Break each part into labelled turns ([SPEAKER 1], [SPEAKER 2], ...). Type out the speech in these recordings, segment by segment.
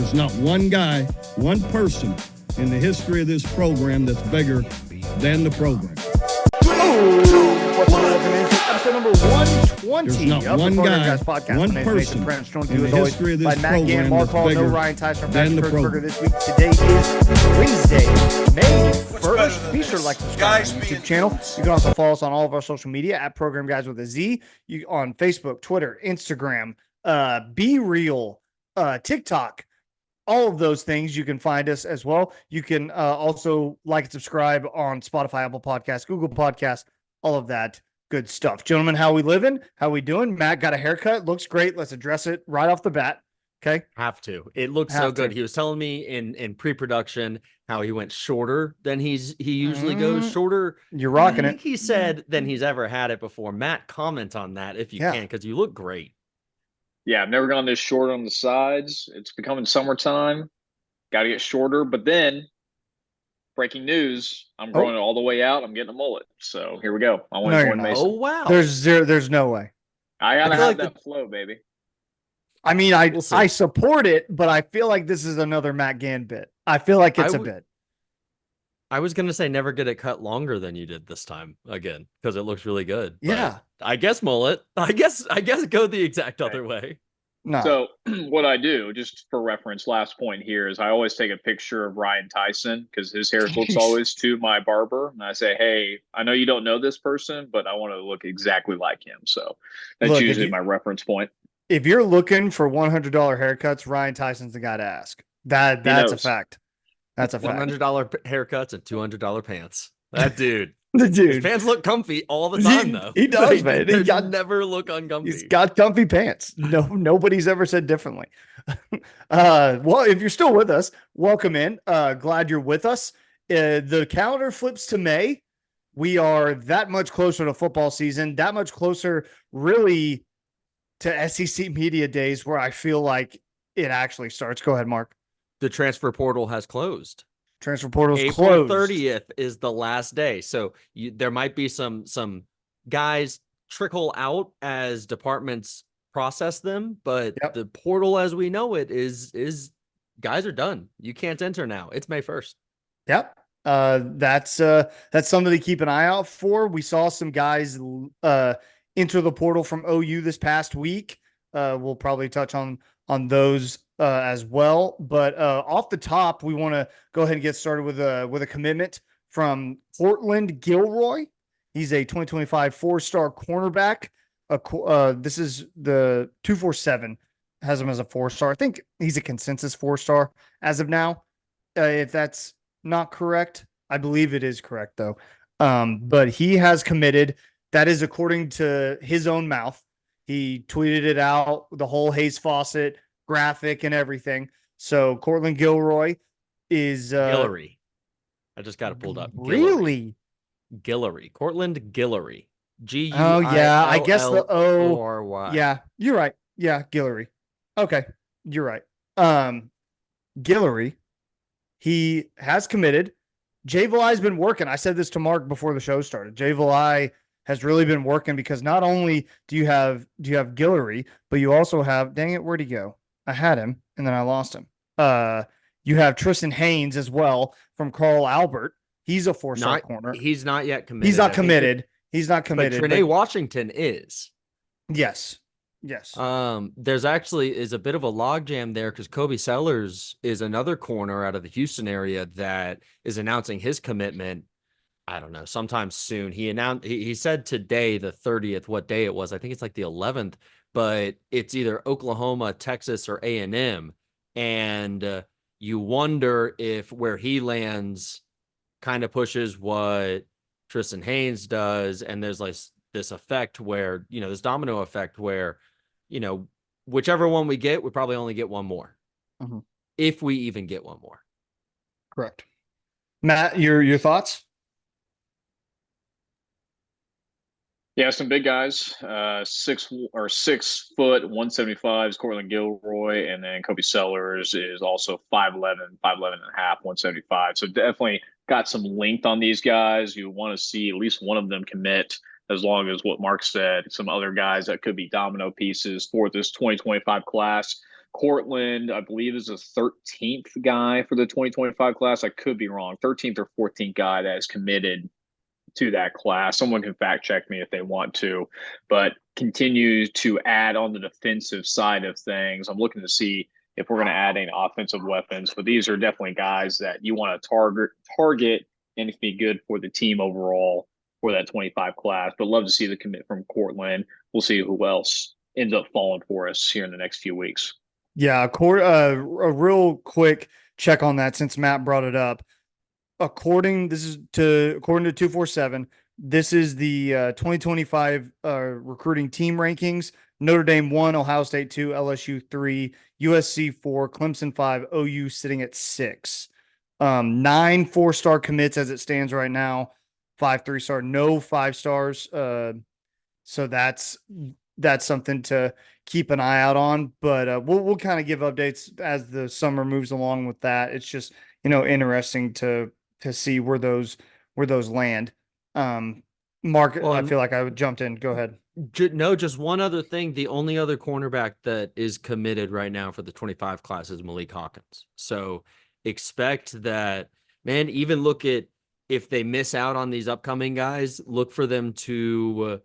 [SPEAKER 1] There's not one guy, one person in the history of this program that's bigger than the program.
[SPEAKER 2] What's up, welcome into episode number 120
[SPEAKER 1] There's not
[SPEAKER 2] of
[SPEAKER 1] one
[SPEAKER 2] the
[SPEAKER 1] guy,
[SPEAKER 2] Guys podcast.
[SPEAKER 1] one
[SPEAKER 2] My name is
[SPEAKER 1] person
[SPEAKER 2] Mason Prince, joined
[SPEAKER 1] in
[SPEAKER 2] you
[SPEAKER 1] the
[SPEAKER 2] as always
[SPEAKER 1] history of
[SPEAKER 2] by
[SPEAKER 1] this
[SPEAKER 2] Matt Gann,
[SPEAKER 1] program
[SPEAKER 2] Mark
[SPEAKER 1] that's
[SPEAKER 2] Hall, no
[SPEAKER 1] bigger
[SPEAKER 2] Ryan Tyson, or
[SPEAKER 1] than
[SPEAKER 2] Patrick
[SPEAKER 1] the
[SPEAKER 2] Kirkberger
[SPEAKER 1] program.
[SPEAKER 2] this week. Today is Wednesday, May 1st. Be sure to like, subscribe to our YouTube channel. You can also follow us on all of our social media at Program Guys with a Z. You on Facebook, Twitter, Instagram, Be Real, TikTok. All of those things, you can find us as well. You can also like and subscribe on Spotify, Apple Podcasts, Google Podcasts, all of that good stuff. Gentlemen, how we living? How we doing? Matt got a haircut. Looks great. Let's address it right off the bat. Okay.
[SPEAKER 3] Have to. It looks so good. He was telling me in pre-production how he went shorter than he usually goes. Shorter.
[SPEAKER 2] You're rocking
[SPEAKER 3] I think he said than he's ever had it before. Matt, comment on that if you can, because you look great.
[SPEAKER 4] Yeah, I've never gone this short on the sides. It's becoming summertime. Got to get shorter. But then, breaking news, I'm growing it all the way out. I'm getting a mullet. So here we go. I want to join Mason.
[SPEAKER 3] Oh, wow.
[SPEAKER 2] There's no way.
[SPEAKER 4] I got to have that flow, baby.
[SPEAKER 2] I mean, I support it, but I feel like this is another Matt Gann bit. I feel like it's a bit.
[SPEAKER 3] I was going to say never get it cut longer than you did this time again, because it looks really good.
[SPEAKER 2] Yeah.
[SPEAKER 3] I guess mullet. I guess go the exact other way.
[SPEAKER 2] No.
[SPEAKER 4] So what I do, just for reference, last point here is I always take a picture of Ryan Tyson because his hair looks always to my barber. And I say, hey, I know you don't know this person, but I want to look exactly like him. So that's usually my reference point.
[SPEAKER 2] If you're looking for $100 haircuts, Ryan Tyson's the guy to ask. That's a fact. That's a fact.
[SPEAKER 3] $100 haircuts and $200 pants. That dude.
[SPEAKER 2] The dude.
[SPEAKER 3] His pants look comfy all the time, though.
[SPEAKER 2] He does, man.
[SPEAKER 3] He never look uncomfy.
[SPEAKER 2] He's got comfy pants. Nobody's ever said differently. Well, if you're still with us, welcome in. Glad you're with us. The calendar flips to May. We are that much closer to football season, that much closer, really, to SEC media days where I feel like it actually starts. Go ahead, Mark.
[SPEAKER 3] The transfer portal has closed.
[SPEAKER 2] Transfer portal's
[SPEAKER 3] April
[SPEAKER 2] closed.
[SPEAKER 3] 30th is the last day. So there might be some guys trickle out as departments process them, but the portal as we know it is guys are done. You can't enter now. It's May 1st.
[SPEAKER 2] Yep. That's something to keep an eye out for. We saw some guys enter the portal from OU this past week. We'll probably touch on those as well. But off the top, we want to go ahead and get started with a commitment from Portland Gilroy. He's a 2025 four-star cornerback. This is the 247 has him as a four-star. I think he's a consensus four-star as of now. If that's not correct, I believe it is correct though. But he has committed. That is according to his own mouth. He tweeted it out, the whole Hayes Fawcett graphic and everything. So Cortland Gilroy is
[SPEAKER 3] Guillory. I just got it pulled up.
[SPEAKER 2] Really?
[SPEAKER 3] Guillory. Cortland Guillory. G-U-I-L-L-O-R-Y.
[SPEAKER 2] Oh yeah, I guess the O. Yeah, you're right. Yeah, Guillory. Okay, you're right. Guillory. He has committed. Jay Valai's been working. I said this to Mark before the show started. Jay Valai has really been working because not only do you have Guillory, but you also have, dang it, where'd he go? I had him and then I lost him. You have Tristan Haynes as well from Carl Albert. He's a four-star corner.
[SPEAKER 3] He's not yet committed.
[SPEAKER 2] He's not committed. But
[SPEAKER 3] Trinae Washington is.
[SPEAKER 2] Yes.
[SPEAKER 3] There's actually is a bit of a logjam there because Kobe Sellers is another corner out of the Houston area that is announcing his commitment. I don't know, sometime soon. He said today, the 30th, what day it was. I think it's like the 11th, but it's either Oklahoma, Texas, or A&M. And you wonder if where he lands kind of pushes what Tristan Haynes does. And there's like this effect where, this domino effect where, whichever one we get, we probably only get one more.
[SPEAKER 2] Mm-hmm.
[SPEAKER 3] If we even get one more.
[SPEAKER 2] Correct. Matt, your thoughts?
[SPEAKER 4] Yeah, some big guys. 6 foot, 175 is Cortland Gilroy, and then Kobe Sellers is also 5'11", 5'11 and a half, 175. So definitely got some length on these guys. You want to see at least one of them commit, as long as what Mark said, some other guys that could be domino pieces for this 2025 class. Cortland, I believe, is the 13th guy for the 2025 class. I could be wrong. 13th or 14th guy that is committed to that class. Someone can fact check me if they want to, but continue to add on the defensive side of things. I'm looking to see if we're going to add any offensive weapons, but these are definitely guys that you want to target and be good for the team overall for that 25 class. But love to see the commit from Cortland. We'll see who else ends up falling for us here in the next few weeks.
[SPEAKER 2] Yeah, a real quick check on that since Matt brought it up. According to 247, this is the 2025 recruiting team rankings. Notre Dame 1, Ohio State 2, LSU 3, USC 4, Clemson 5, OU sitting at 6. 9 4-star commits as it stands right now, 5 3-star, no 5 stars. So that's something to keep an eye out on. But we'll kind of give updates as the summer moves along with that. It's just, interesting to see where those land. Mark,
[SPEAKER 3] Well,
[SPEAKER 2] I feel like I jumped in. Go ahead.
[SPEAKER 3] No, just one other thing. The only other cornerback that is committed right now for the 25 class is Malik Hawkins. So expect that, man, even look at if they miss out on these upcoming guys, look for them to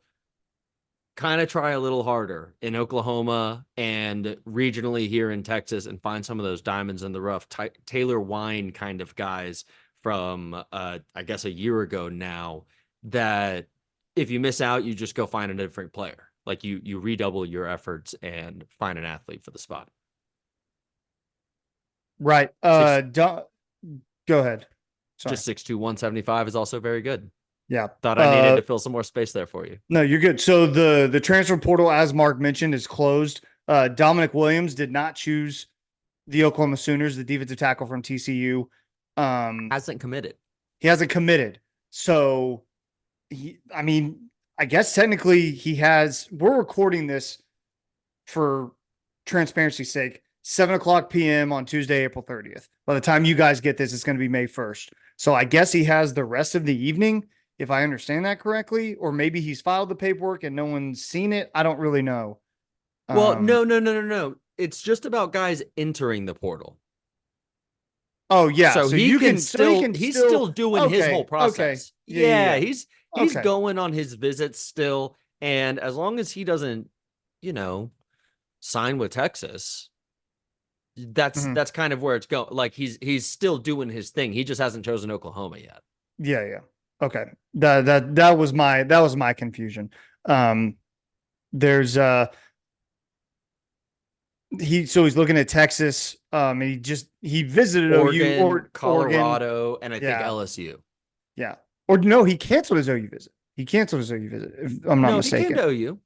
[SPEAKER 3] kind of try a little harder in Oklahoma and regionally here in Texas and find some of those diamonds in the rough, Taylor Wine kind of guys from, I guess, a year ago now, that if you miss out, you just go find a different player. Like you redouble your efforts and find an athlete for the spot.
[SPEAKER 2] Right. Go ahead. Sorry.
[SPEAKER 3] Just 6'2", 175 is also very good.
[SPEAKER 2] Yeah.
[SPEAKER 3] Thought I needed to fill some more space there for you.
[SPEAKER 2] No, you're good. So the transfer portal, as Mark mentioned, is closed. Dominic Williams did not choose the Oklahoma Sooners, the defensive tackle from TCU.
[SPEAKER 3] Hasn't committed.
[SPEAKER 2] He hasn't committed. So, I guess technically he has. We're recording this for transparency's sake, 7:00 p.m. on Tuesday, April 30th. By the time you guys get this, it's going to be May 1st. So I guess he has the rest of the evening, if I understand that correctly, or maybe he's filed the paperwork and no one's seen it. I don't really know.
[SPEAKER 3] Well, no. It's just about guys entering the portal.
[SPEAKER 2] Oh yeah,
[SPEAKER 3] so
[SPEAKER 2] he's
[SPEAKER 3] still doing his whole process.
[SPEAKER 2] Okay. Yeah.
[SPEAKER 3] He's going on his visits still, and as long as he doesn't, sign with Texas, that's kind of where it's going. Like he's still doing his thing. He just hasn't chosen Oklahoma yet.
[SPEAKER 2] Yeah. Okay. That was my confusion. There's he's looking at Texas. And he visited
[SPEAKER 3] Oregon,
[SPEAKER 2] OU or
[SPEAKER 3] Colorado,
[SPEAKER 2] Oregon.
[SPEAKER 3] and I think LSU.
[SPEAKER 2] Yeah. Or no, he canceled his OU visit. If I'm not mistaken.
[SPEAKER 3] He came to OU.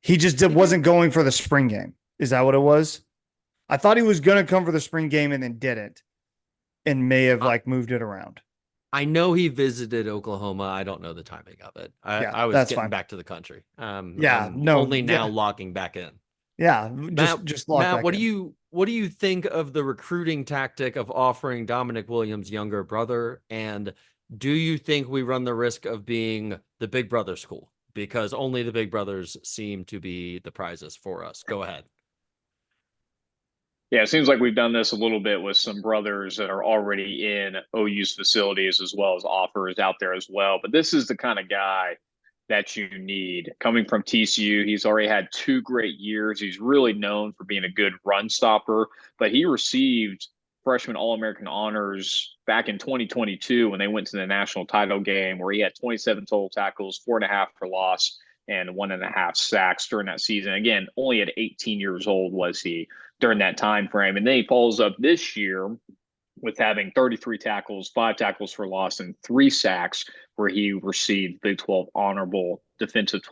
[SPEAKER 2] He just wasn't going for the spring game. Is that what it was? I thought he was going to come for the spring game and then didn't, and may have moved it around.
[SPEAKER 3] I know he visited Oklahoma. I don't know the timing of it. I was getting back to the country. Only now logging back in.
[SPEAKER 2] Yeah,
[SPEAKER 3] Matt, what do you think of the recruiting tactic of offering Dominic Williams' younger brother? And do you think we run the risk of being the big brother school? Because only the big brothers seem to be the prizes for us. Go ahead.
[SPEAKER 4] Yeah, it seems like we've done this a little bit with some brothers that are already in OU's facilities, as well as offers out there as well. But this is the kind of guy that you need. Coming from TCU, he's already had 2 great years. He's really known for being a good run stopper, but he received freshman All-American honors back in 2022 when they went to the national title game, where he had 27 total tackles, 4.5 for loss, and 1.5 sacks during that season. Again, only at 18 years old was he during that time frame. And then he follows up this year with having 33 tackles, 5 tackles for loss, and 3 sacks, where he received Big 12 honorable defensive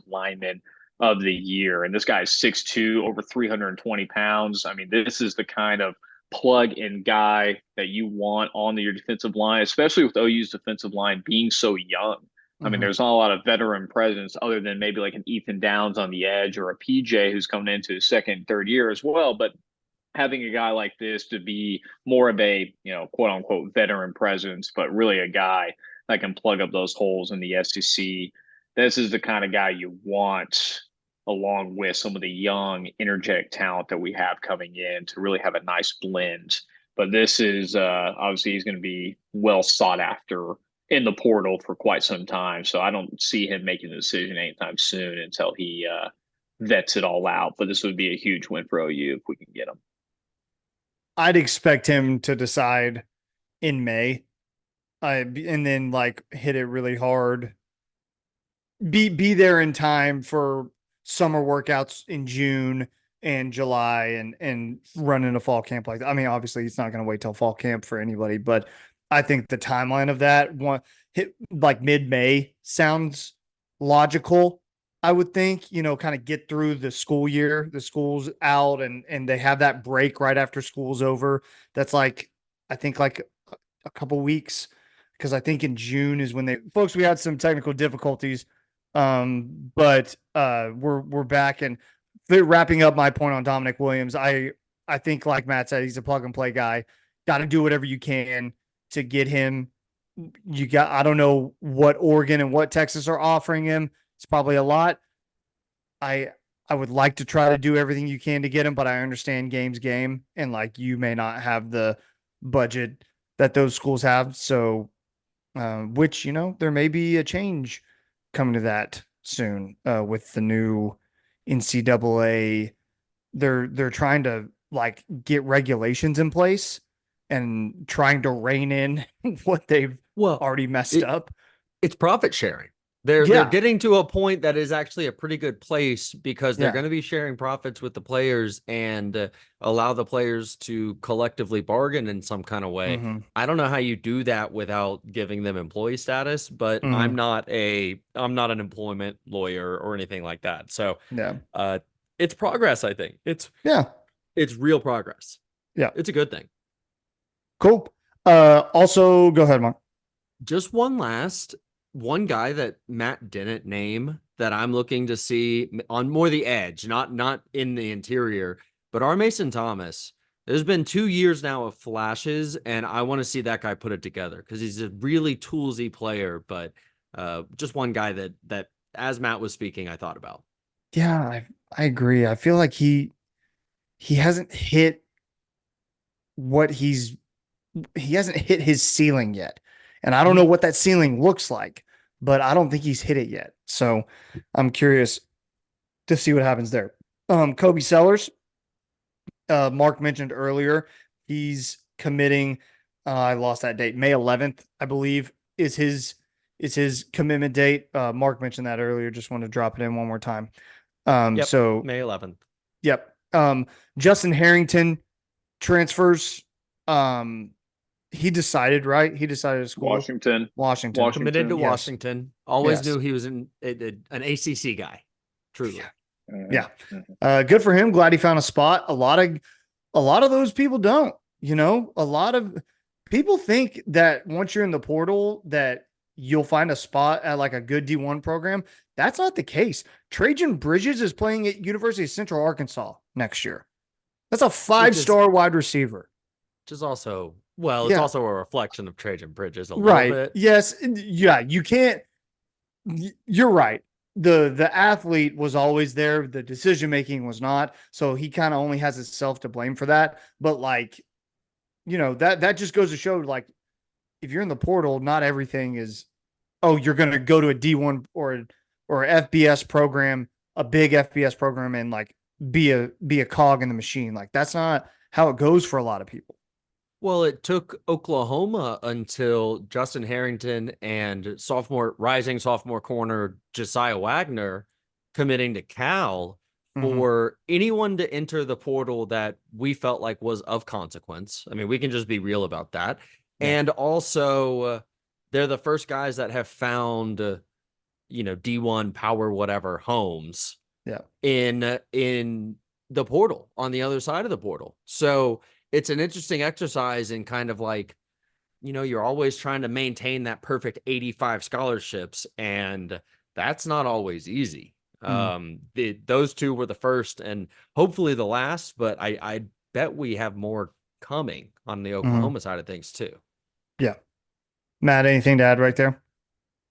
[SPEAKER 4] lineman of the year. And this guy is 6'2", over 320 pounds. I mean, this is the kind of plug-in guy that you want on your defensive line, especially with OU's defensive line being so young. I mean, there's not a lot of veteran presence other than maybe like an Ethan Downs on the edge, or a PJ who's coming into his 2nd, 3rd year as well. But having a guy like this to be more of a, quote unquote veteran presence, but really a guy that can plug up those holes in the SEC. This is the kind of guy you want along with some of the young, energetic talent that we have coming in to really have a nice blend. But this is obviously he's going to be well sought after in the portal for quite some time. So I don't see him making the decision anytime soon until he vets it all out. But this would be a huge win for OU if we can get him.
[SPEAKER 2] I'd expect him to decide in May, and then like hit it really hard. Be there in time for summer workouts in June and July, and run into fall camp like that. I mean, obviously, it's not going to wait till fall camp for anybody, but I think the timeline of that one hit like mid-May sounds logical. I would think, kind of get through the school year, the school's out, and they have that break right after school's over. That's like, I think like a couple weeks, because I think in June is when we had some technical difficulties. But we're back, and wrapping up my point on Dominic Williams. I think, like Matt said, he's a plug and play guy. Got to do whatever you can to get him. I don't know what Oregon and what Texas are offering him. It's probably a lot. I would like to try to do everything you can to get him, but I understand game's game, and like you may not have the budget that those schools have. So, which there may be a change coming to that soon with the new NCAA. They're trying to like get regulations in place and trying to rein in what they've already messed up.
[SPEAKER 3] It's profit sharing. They're getting to a point that is actually a pretty good place, because they're going to be sharing profits with the players and allow the players to collectively bargain in some kind of way.
[SPEAKER 2] Mm-hmm.
[SPEAKER 3] I don't know how you do that without giving them employee status, but I'm not an employment lawyer or anything like that. So it's progress. I think it's real progress.
[SPEAKER 2] Yeah.
[SPEAKER 3] It's a good thing.
[SPEAKER 2] Cool. Also go ahead, Mark.
[SPEAKER 3] Just one guy that Matt didn't name that I'm looking to see on more the edge, not in the interior, but our Mason Thomas. There's been 2 years now of flashes, and I want to see that guy put it together because he's a really toolsy player, but just one guy that as Matt was speaking, I thought about.
[SPEAKER 2] Yeah, I agree. I feel like he hasn't hit he hasn't hit his ceiling yet. And I don't know what that ceiling looks like, but I don't think he's hit it yet. So I'm curious to see what happens there. Kobe Sellers, Mark mentioned earlier, he's committing. I lost that date. May 11th, I believe, is his commitment date. Mark mentioned that earlier. Just want to drop it in one more time. So
[SPEAKER 3] May 11th.
[SPEAKER 2] Yep. Justin Harrington transfers. He decided, right? He decided to school.
[SPEAKER 4] Washington.
[SPEAKER 3] Committed to
[SPEAKER 2] yes.
[SPEAKER 3] Washington. Always knew he was an ACC guy. Truly.
[SPEAKER 2] Yeah. Good for him. Glad he found a spot. A lot of those people don't, a lot of people think that once you're in the portal that you'll find a spot at like a good D1 program. That's not the case. Trajan Bridges is playing at University of Central Arkansas next year. That's a 5-star wide receiver.
[SPEAKER 3] Which is also, it's also a reflection of Trajan Bridges a little bit.
[SPEAKER 2] Yes. Yeah. You can't, you're right. The athlete was always there. The decision-making was not. So he kind of only has himself to blame for that. But like, that just goes to show, like, if you're in the portal, not everything is, you're going to go to a D1 or FBS program, a big FBS program, and like be a cog in the machine. Like that's not how it goes for a lot of people.
[SPEAKER 3] Well, it took Oklahoma until Justin Harrington and rising sophomore corner Josiah Wagner committing to Cal for anyone to enter the portal that we felt like was of consequence. I mean, we can just be real about that. Yeah. And also, they're the first guys that have found, D1 power, whatever homes in the portal on the other side of the portal. So it's an interesting exercise in kind of like, you're always trying to maintain that perfect 85 scholarships, and that's not always easy. Those two were the first and hopefully the last, but I bet we have more coming on the Oklahoma side of things too.
[SPEAKER 2] Yeah. Matt, anything to add right there?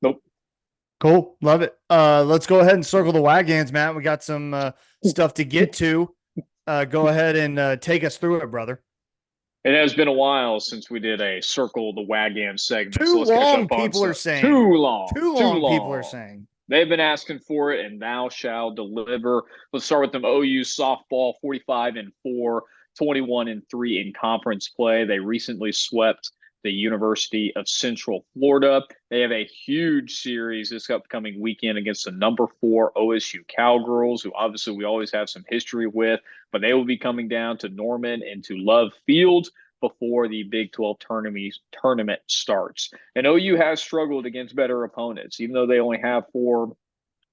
[SPEAKER 4] Nope.
[SPEAKER 2] Cool. Love it. Let's go ahead and circle the wagons, Matt. We got some stuff to get to. Go ahead and take us through it, brother.
[SPEAKER 4] It has been a while since we did a circle the wagon segment.
[SPEAKER 2] Too
[SPEAKER 4] So let's catch
[SPEAKER 2] long,
[SPEAKER 4] up on
[SPEAKER 2] people are
[SPEAKER 4] some.
[SPEAKER 2] saying.
[SPEAKER 4] Too long.
[SPEAKER 2] Too long, people are saying.
[SPEAKER 4] They've been asking for it, and thou shall deliver. Let's start with them. OU softball, 45-4, 21-3 in conference play. They recently swept the University of Central Florida. They have a huge series this upcoming weekend against the number 4 OSU Cowgirls, who obviously we always have some history with, but they will be coming down to Norman and to Love Field before the Big 12 tournament starts. And OU has struggled against better opponents, even though they only have 4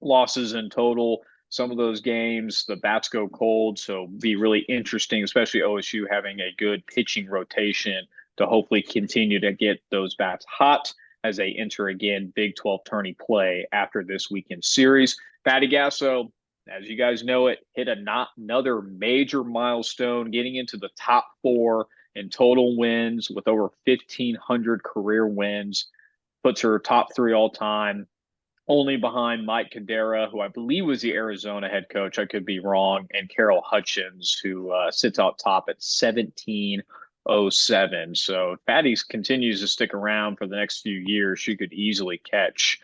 [SPEAKER 4] losses in total. Some of those games, the bats go cold, so be really interesting, especially OSU having a good pitching rotation to hopefully continue to get those bats hot as they enter again Big 12 tourney play after this weekend series. Patty Gasso, as you guys know it, hit another major milestone, getting into the top 4 in total wins with over 1,500 career wins, puts her top 3 all time, only behind Mike Cadera, who I believe was the Arizona head coach. I could be wrong, and Carol Hutchins, who sits out top at 1707. So if Patty continues to stick around for the next few years, she could easily catch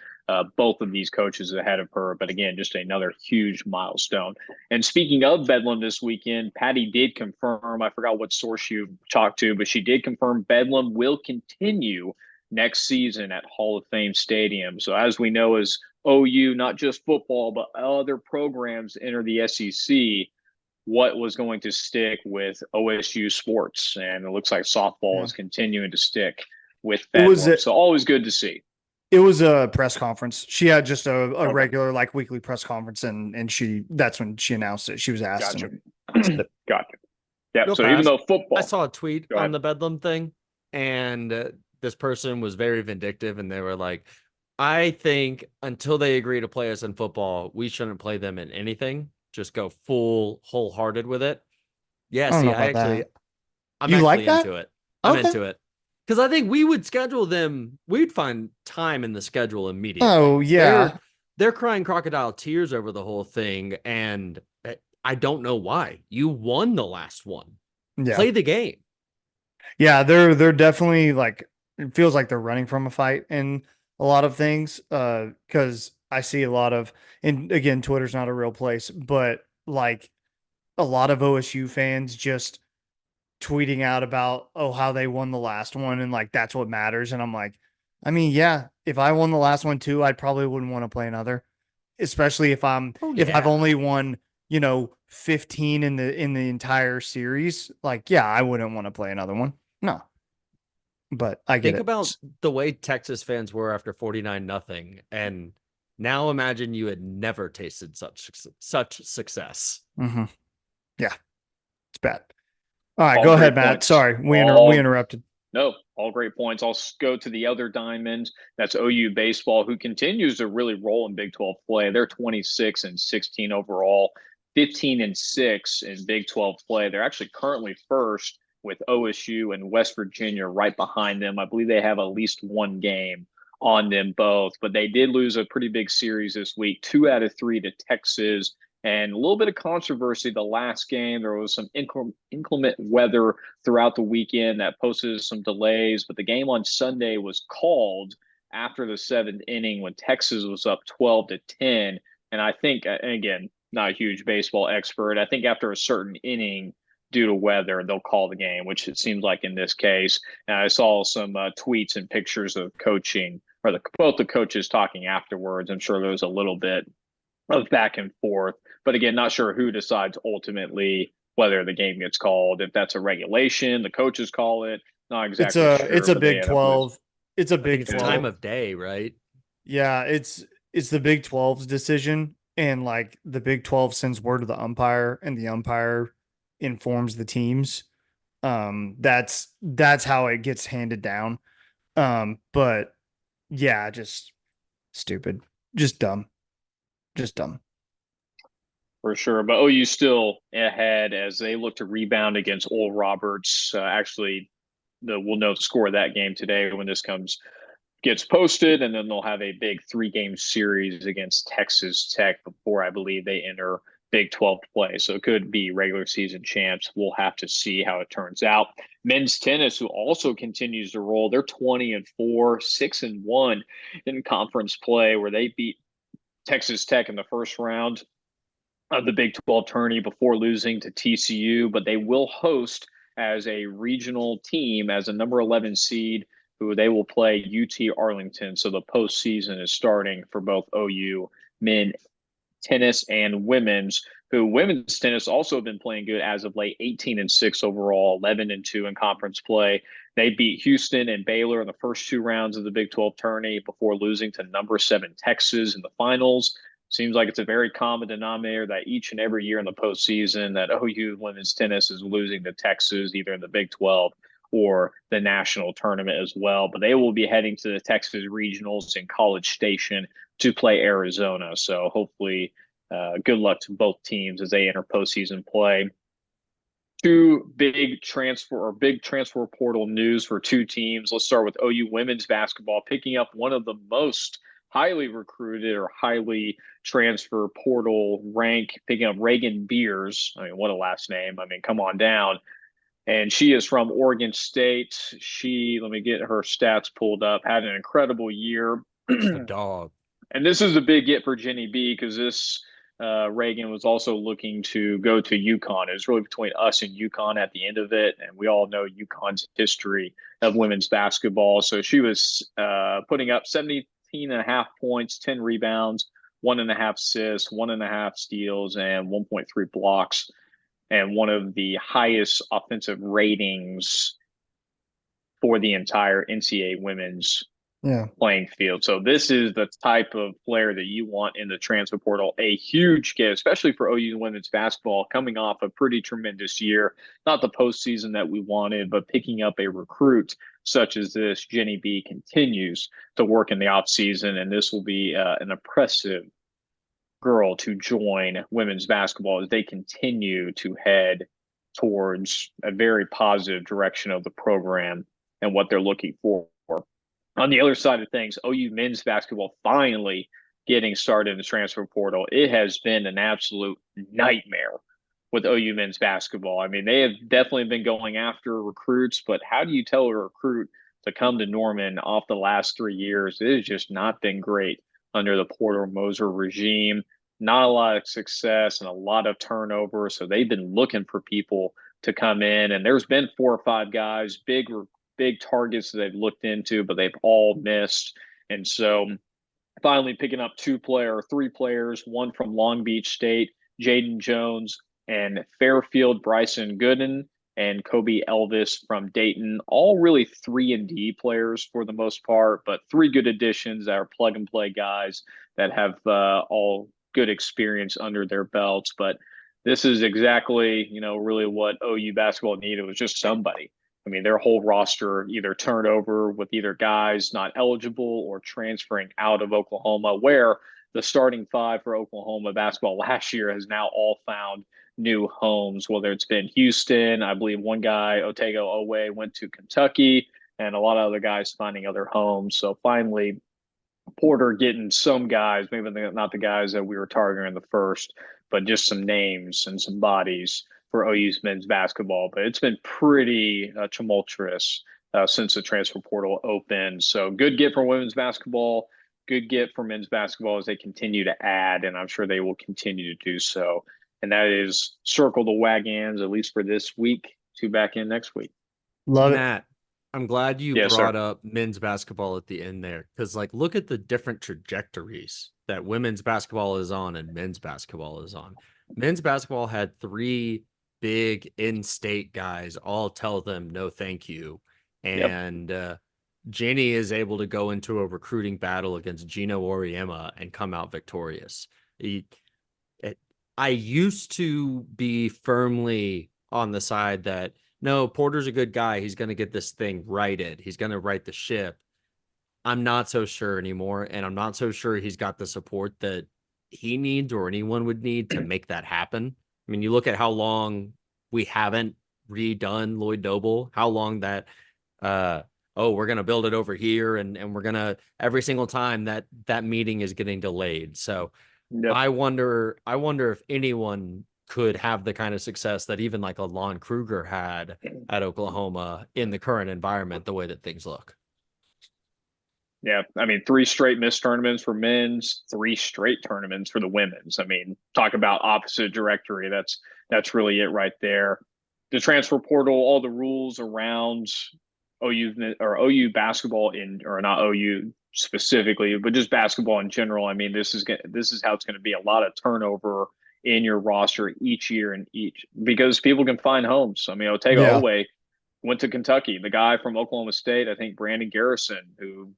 [SPEAKER 4] both of these coaches ahead of her. But again, just another huge milestone. And speaking of Bedlam this weekend, Patty did confirm, I forgot what source you talked to, but she did confirm Bedlam will continue next season at Hall of Fame Stadium. So as we know, as OU, not just football, but other programs enter the SEC, what was going to stick with OSU sports? And it looks like softball is continuing to stick with Bedlam. So always good to see.
[SPEAKER 2] It was a press conference. She had just a regular weekly press conference, and that's when she announced it. She was asked.
[SPEAKER 4] Gotcha. Yeah. So even though football,
[SPEAKER 3] I saw a tweet on the Bedlam thing, and this person was very vindictive, and they were like, I think until they agree to play us in football, we shouldn't play them in anything. Just go wholehearted with it. Yeah, see, I'm actually into it. I'm into it. Because I think we would schedule them. We'd find time in the schedule immediately.
[SPEAKER 2] Oh, yeah.
[SPEAKER 3] They're crying crocodile tears over the whole thing. And I don't know why. You won the last one. Yeah. Play the game.
[SPEAKER 2] Yeah, they're definitely it feels like they're running from a fight in a lot of things. Because I see a lot of, and again, Twitter's not a real place, but a lot of OSU fans just tweeting out about how they won the last one and that's what matters. And I'm like, I mean, yeah, if I won the last one too, I probably wouldn't want to play another, especially if if I've only won 15 in the entire series. I wouldn't want to play another one. No, but I get
[SPEAKER 3] Think about the way Texas fans were after 49-0, and now imagine you had never tasted such success.
[SPEAKER 2] Mm-hmm. Yeah, it's bad. All right, go ahead, Matt. Sorry, we interrupted.
[SPEAKER 4] No, all great points. I'll go to the other diamond. That's OU baseball, who continues to really roll in Big 12 play. They're 26-16 overall, 15-6 in Big 12 play. They're actually currently first with OSU and West Virginia right behind them. I believe they have at least one game on them both, but they did lose a pretty big series this week, 2 out of 3 to Texas. And a little bit of controversy the last game. There was some inclement weather throughout the weekend that posted some delays, but the game on Sunday was called after the 7th inning when Texas was up 12-10. And I think, and again, not a huge baseball expert, I think after a certain inning, due to weather, they'll call the game, which it seems like in this case. And I saw some tweets and pictures of coaching, or both the coaches talking afterwards. I'm sure there was a little bit of back and forth, but again, not sure who decides ultimately whether the game gets called. If that's a regulation, the coaches call it. Not exactly.
[SPEAKER 2] It's a Big 12. It's a Big 12
[SPEAKER 3] time of day, right?
[SPEAKER 2] Yeah, it's the Big 12's decision, and the Big 12 sends word to the umpire, and the umpire informs the teams. That's how it gets handed down. But yeah, just stupid, just dumb. Just dumb.
[SPEAKER 4] For sure. But OU still ahead as they look to rebound against Oral Roberts. We'll know the score of that game today when this comes gets posted, and then they'll have a big 3-game series against Texas Tech before I believe they enter Big 12 play. So it could be regular season champs. We'll have to see how it turns out. Men's tennis, who also continues to roll, they're 20-4, 6-1 in conference play, where they beat Texas Tech in the first round of the Big 12 tourney before losing to TCU, but they will host as a regional team as a number 11 seed, who they will play UT Arlington. So the postseason is starting for both OU men tennis and women's, who women's tennis also have been playing good as of late, 18-6 overall, 11-2 in conference play. They beat Houston and Baylor in the first 2 rounds of the Big 12 tourney before losing to number 7 Texas in the finals. Seems like it's a very common denominator that each and every year in the postseason that OU women's tennis is losing to Texas, either in the Big 12 or the national tournament as well. But they will be heading to the Texas regionals in College Station to play Arizona. So hopefully good luck to both teams as they enter postseason play. Big transfer portal news for 2 teams. Let's start with OU women's basketball, picking up one of the most highly recruited or highly transfer portal rank, picking up Raegan Beers. I mean, what a last name. I mean, come on down. And she is from Oregon State. Let me get her stats pulled up, had an incredible year.
[SPEAKER 3] A dog.
[SPEAKER 4] And this is a big get for Jenny B, because this Raegan was also looking to go to UConn. It was really between us and UConn at the end of it. And we all know UConn's history of women's basketball. So she was putting up 17.5 points, 10 rebounds, 1.5 assists, 1.5 steals, and 1.3 blocks, and one of the highest offensive ratings for the entire NCAA women's playing field. So this is the type of player that you want in the transfer portal. A huge get, especially for OU women's basketball, coming off a pretty tremendous year. Not the postseason that we wanted, but picking up a recruit such as this. Jenny B continues to work in the offseason, and this will be an impressive girl to join women's basketball as they continue to head towards a very positive direction of the program and what they're looking for. On the other side of things, OU men's basketball finally getting started in the transfer portal. It has been an absolute nightmare with OU men's basketball. I mean, they have definitely been going after recruits, but how do you tell a recruit to come to Norman off the last 3 years? It has just not been great under the Porter Moser regime. Not a lot of success and a lot of turnover. So they've been looking for people to come in, and there's been 4 or 5 guys, big targets that they've looked into, but they've all missed. And so finally picking up 3 players, one from Long Beach State, Jaden Jones, and Fairfield, Bryson Gooden, and Kobe Elvis from Dayton, all really 3-and-D players for the most part, but 3 good additions that are plug-and-play guys that have all good experience under their belts. But this is exactly, really what OU basketball needed, was just somebody. I mean, their whole roster either turned over with either guys not eligible or transferring out of Oklahoma, where the starting 5 for Oklahoma basketball last year has now all found new homes, whether it's been Houston. I believe one guy, Otego Owe, went to Kentucky, and a lot of other guys finding other homes. So finally, Porter getting some guys, maybe not the guys that we were targeting in the first, but just some names and some bodies for OU's men's basketball. But it's been pretty tumultuous since the transfer portal opened. So good get for women's basketball, good get for men's basketball as they continue to add, and I'm sure they will continue to do so. And that is circle the wagons, at least for this week, to back in next week.
[SPEAKER 2] Love it.
[SPEAKER 3] Matt, I'm glad you
[SPEAKER 4] Yes,
[SPEAKER 3] brought
[SPEAKER 4] sir.
[SPEAKER 3] up men's basketball at the end there, because look at the different trajectories that women's basketball is on and men's basketball is on. Men's basketball had 3 big in-state guys all tell them no thank you, and Jenny is able to go into a recruiting battle against Gino Oriema and come out victorious. I used to be firmly on the side that, no, Porter's a good guy. He's going to get this thing righted. He's going to right the ship. I'm not so sure anymore, and I'm not so sure he's got the support that he needs or anyone would need to make that happen. I mean, you look at how long we haven't redone Lloyd Noble, how long that oh, we're going to build it over here. And we're going to, every single time that meeting is getting delayed. So
[SPEAKER 4] Yep.
[SPEAKER 3] I wonder if anyone could have the kind of success that even like a Lon Kruger had at Oklahoma in the current environment, the way that things look.
[SPEAKER 4] Yeah, I mean, 3 straight missed tournaments for men's, 3 straight tournaments for the women's. I mean, talk about opposite directory. That's really it right there. The transfer portal, all the rules around OU basketball or not OU specifically, but just basketball in general. I mean, this is how it's going to be a lot of turnover in your roster each year and because people can find homes. I mean, Otega Owe went to Kentucky. The guy from Oklahoma State, I think Brandon Garrison, who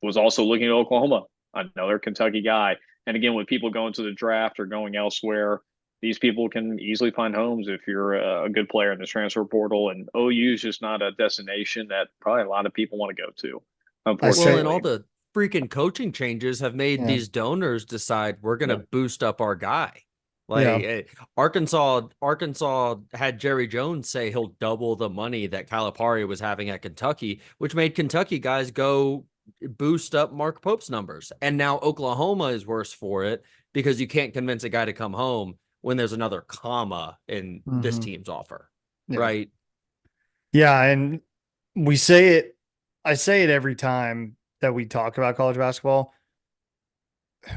[SPEAKER 4] was also looking at Oklahoma, another Kentucky guy. And again, with people going to the draft or going elsewhere, these people can easily find homes if you're a good player in the transfer portal. And OU is just not a destination that probably a lot of people want to go to, unfortunately.
[SPEAKER 3] Well, and all the freaking coaching changes have made these donors decide we're going to boost up our guy. Like Arkansas had Jerry Jones say he'll double the money that Calipari was having at Kentucky, which made Kentucky guys go boost up Mark Pope's numbers. And now Oklahoma is worse for it because you can't convince a guy to come home when there's another comma in this team's offer. Right.
[SPEAKER 2] Yeah. And I say it every time that we talk about college basketball.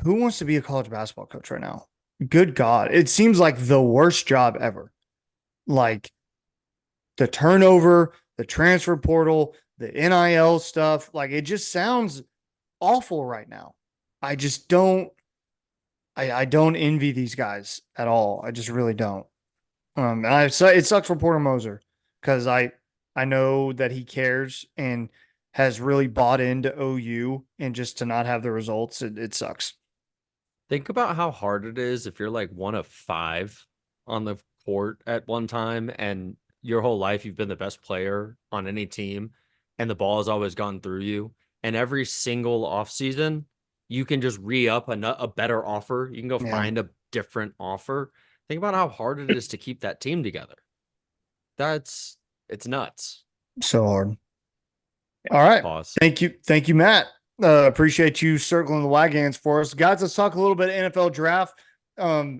[SPEAKER 2] Who wants to be a college basketball coach right now? Good God. It seems like the worst job ever. Like the turnover, the transfer portal, the NIL stuff, like it just sounds awful right now. I just don't envy these guys at all. I just really don't. And it sucks for Porter Moser because I know that he cares and has really bought into OU, and just to not have the results, it sucks.
[SPEAKER 3] Think about how hard it is if you're like one of 5 on the court at one time and your whole life you've been the best player on any team and the ball has always gone through you. And every single offseason, you can just re-up a better offer. You can go find a different offer. Think about how hard it is to keep that team together. It's nuts.
[SPEAKER 2] So hard. All right.
[SPEAKER 3] Pause.
[SPEAKER 2] Thank you, Matt. Appreciate you circling the wagons for us. Guys, let's talk a little bit of NFL draft.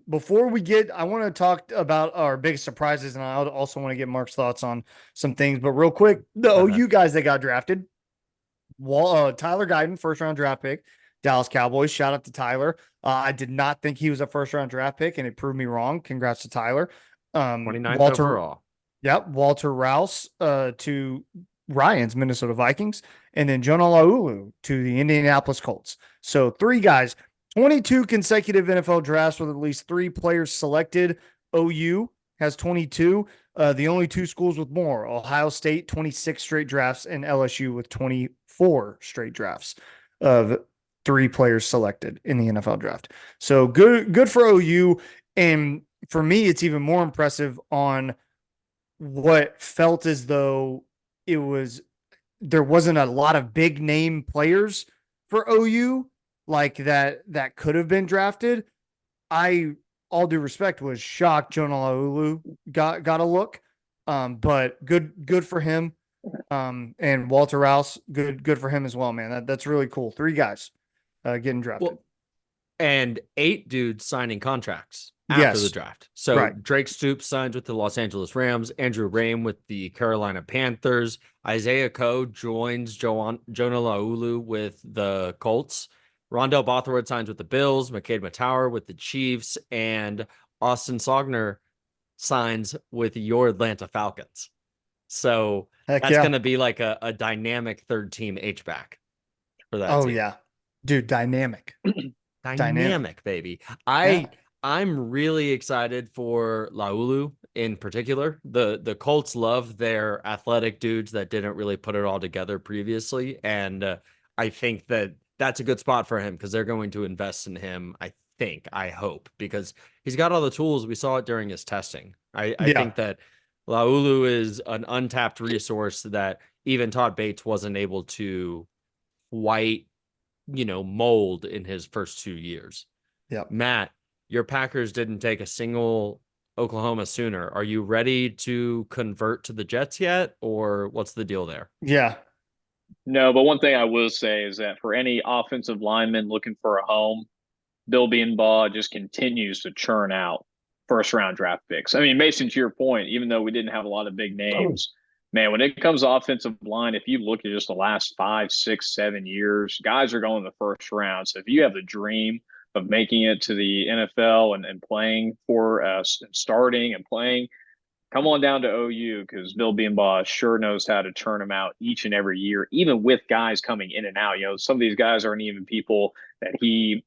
[SPEAKER 2] Before we get, I want to talk about our biggest surprises, and I also want to get Mark's thoughts on some things. But real quick, the OU guys that got drafted, Tyler Guyton, first-round draft pick, Dallas Cowboys. Shout out to Tyler. I did not think he was a first-round draft pick, and it proved me wrong. Congrats to Tyler.
[SPEAKER 3] 29th overall.
[SPEAKER 2] Yep, Walter Rouse to Ryan's Minnesota Vikings, and then Jonah Laulu to the Indianapolis Colts. So 3 guys, 22 consecutive NFL drafts with at least 3 players selected. OU has 22. The only 2 schools with more, Ohio State, 26 straight drafts, and LSU with 24 straight drafts of 3 players selected in the NFL draft. So good for OU. And for me, it's even more impressive on what felt as though there wasn't a lot of big name players for OU like that could have been drafted. All due respect, was shocked Jonah Laulu got a look. But good for him. And Walter Rouse, good for him as well, man. That's really cool. 3 guys getting drafted.
[SPEAKER 3] Well, and 8 dudes signing contracts after the draft. So Drake Stoops signs with the Los Angeles Rams, Andrew Raym with the Carolina Panthers, Isaiah Coe joins Jonah Laulu with the Colts, Rondell Bothroyd signs with the Bills, McCade Matauer with the Chiefs, and Austin Sogner signs with your Atlanta Falcons. So that's going to be like a dynamic 3rd team H-back for that team.
[SPEAKER 2] Yeah. Dude, dynamic.
[SPEAKER 3] Dynamic, baby. I'm really excited for Laulu in particular. The Colts love their athletic dudes that didn't really put it all together previously. And I think that's a good spot for him because they're going to invest in him, I hope, because he's got all the tools. We saw it during his testing. I think that Laulu is an untapped resource that even Todd Bates wasn't able to quite, mold in his first 2 years.
[SPEAKER 2] Yeah.
[SPEAKER 3] Matt, your Packers didn't take a single Oklahoma Sooner. Are you ready to convert to the Jets yet, or what's the deal there?
[SPEAKER 2] Yeah.
[SPEAKER 4] No, but one thing I will say is that for any offensive lineman looking for a home, Bill Beanbaugh just continues to churn out first round draft picks. I mean, Mason, to your point, even though we didn't have a lot of big names, man, when it comes to offensive line, if you look at just the last 5, 6, 7 years, guys are going the first round. So if you have the dream of making it to the NFL and playing for starting and playing, come on down to OU because Bill Beanbaugh sure knows how to turn them out each and every year, even with guys coming in and out. You know, some of these guys aren't even people that he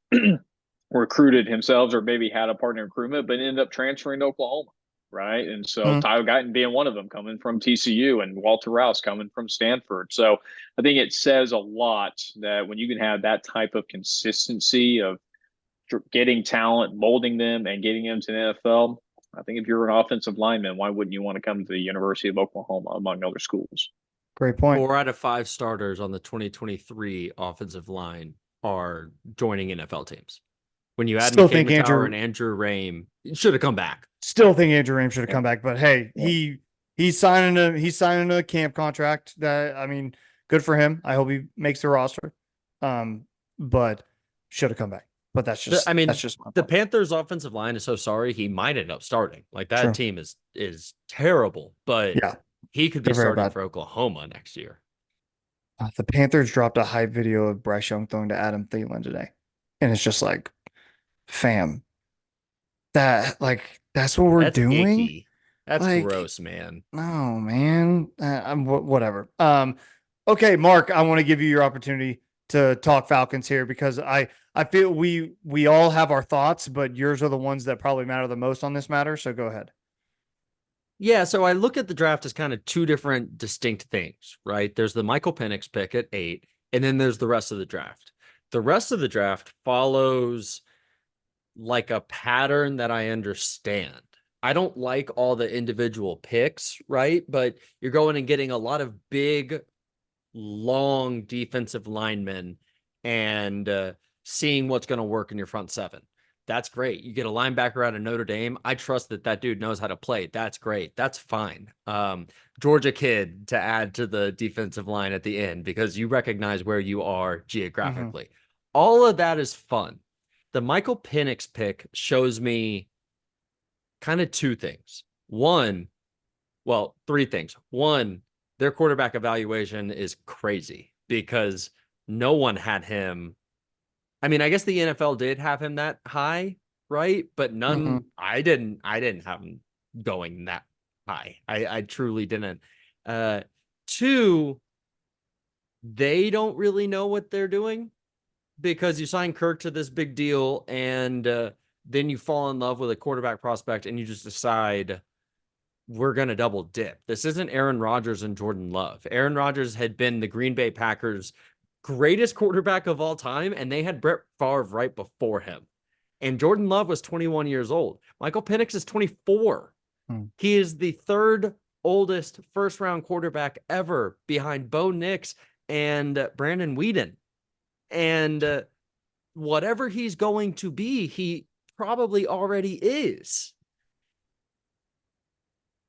[SPEAKER 4] recruited himself or maybe had a partner in recruitment, but ended up transferring to Oklahoma, right? And so Tyler Guyton being one of them, coming from TCU, and Walter Rouse coming from Stanford. So I think it says a lot that when you can have that type of consistency of getting talent, molding them, and getting them to the NFL, I think if you're an offensive lineman, why wouldn't you want to come to the University of Oklahoma, among other schools?
[SPEAKER 2] Great point.
[SPEAKER 3] 4 out of 5 starters on the 2023 offensive line are joining NFL teams. When you add
[SPEAKER 2] Still
[SPEAKER 3] McKay
[SPEAKER 2] think
[SPEAKER 3] Matauer and Andrew Rame, should have come back.
[SPEAKER 2] Still think Andrew Rame should have come back, but hey, he's signing a camp contract. That, I mean, good for him. I hope he makes the roster. But should have come back. But that's just
[SPEAKER 3] the Panthers offensive line is so sorry he might end up starting. Like that team is terrible, but
[SPEAKER 2] yeah,
[SPEAKER 3] he could be starting for Oklahoma next year.
[SPEAKER 2] The Panthers dropped a hype video of Bryce Young throwing to Adam Thielen today, and it's just like, fam, that's what we're doing.
[SPEAKER 3] Icky. That's gross, man.
[SPEAKER 2] No, man. Whatever. Okay, Mark, I want to give you your opportunity to talk Falcons here because I feel we all have our thoughts, but yours are the ones that probably matter the most on this matter. So go ahead.
[SPEAKER 3] Yeah, so I look at the draft as kind of 2 different distinct things, right? There's the Michael Penix pick at 8, and then there's the rest of the draft. The rest of the draft follows like a pattern that I understand. I don't like all the individual picks, right? But you're going and getting a lot of big, long defensive linemen and seeing what's going to work in your front 7. That's great. You get a linebacker out of Notre Dame. I trust that dude knows how to play. That's great. That's fine. Georgia kid to add to the defensive line at the end because you recognize where you are geographically. All of that is fun. The Michael Penix pick shows me kind of 2 things. 3 things. 1, their quarterback evaluation is crazy because no one had him. I mean, I guess the NFL did have him that high, right? But none, I didn't have him going that high. I truly didn't. 2, they don't really know what they're doing because you sign Kirk to this big deal and then you fall in love with a quarterback prospect and you just decide we're going to double dip. This isn't Aaron Rodgers and Jordan Love. Aaron Rodgers had been the Green Bay Packers' greatest quarterback of all time, and they had Brett Favre right before him. And Jordan Love was 21 years old. Michael Penix is 24. He is the 3rd oldest first-round quarterback ever behind Bo Nix and Brandon Weeden. And whatever he's going to be, he probably already is.